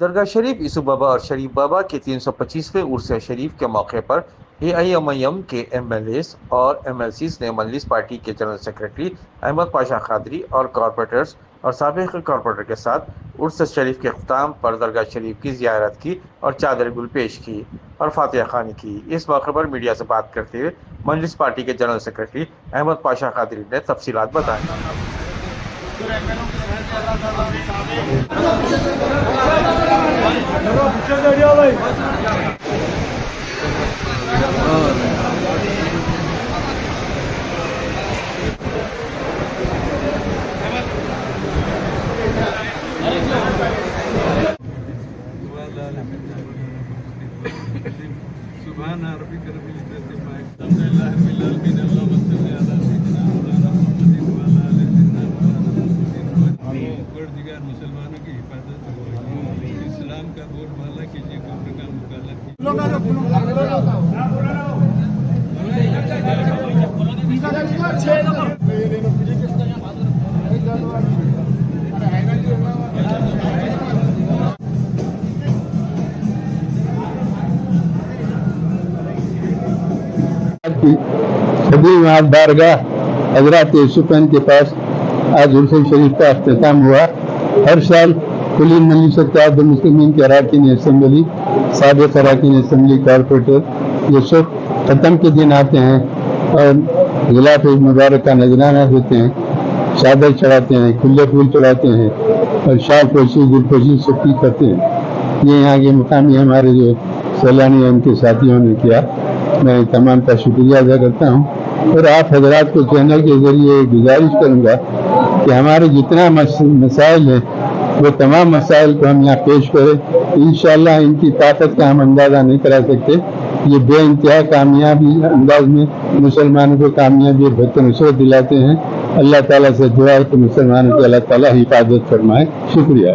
درگاہ شریف یسوع بابا اور شریف بابا کے 325ویں عرس شریف کے موقع پر AIMIM کے MLAs اور MLCs نے مجلس پارٹی کے جنرل سیکرٹری احمد پاشا قادری اور کارپوریٹرز اور سابق کارپوریٹر کے ساتھ عرس شریف کے اختتام پر درگاہ شریف کی زیارت کی اور چادر گل پیش کی اور فاتحہ خوانی کی۔ اس موقع پر میڈیا سے بات کرتے ہوئے مجلس پارٹی کے جنرل سیکرٹری احمد پاشا قادری نے تفصیلات بتائیں۔ مسلمانوں کی حفاظت ہو، اسلام کا بول بالا کیجیے، کفر کا مقابلہ خدیو بارگاہ حضرات یوسفین کے پاس آج عرس شریف کا اختتام ہوا۔ ہر سال کلین مجلس اتحاد المسلمین کے اراکین اسمبلی، سابق اراکین اسمبلی، کارپوریٹر یہ سب ختم کے دن آتے ہیں اور غلاف مبارک کا نذرانہ دیتے ہیں، چادر چڑھاتے ہیں، کھلے پھول چڑھاتے ہیں اور شال پوشی گل پوشی سب کی کرتے ہیں۔ یہ یہاں کے مقامی ہمارے جو سیلانی ان کے ساتھیوں نے کیا، میں تمام کا شکریہ ادا کرتا ہوں اور آپ حضرات کو چینل کے ذریعے گزارش کروں گا کہ ہمارے جتنا مسائل ہیں وہ تمام مسائل کو ہم یہاں پیش کریں۔ انشاءاللہ ان کی طاقت کا ہم اندازہ نہیں کرا سکتے۔ یہ بے انتہا کامیابی انداز میں مسلمانوں کو کامیابی اور بہتر نصرت دلاتے ہیں۔ اللہ تعالیٰ سے دعا ہے کہ مسلمانوں کی اللہ تعالیٰ حفاظت فرمائے۔ شکریہ۔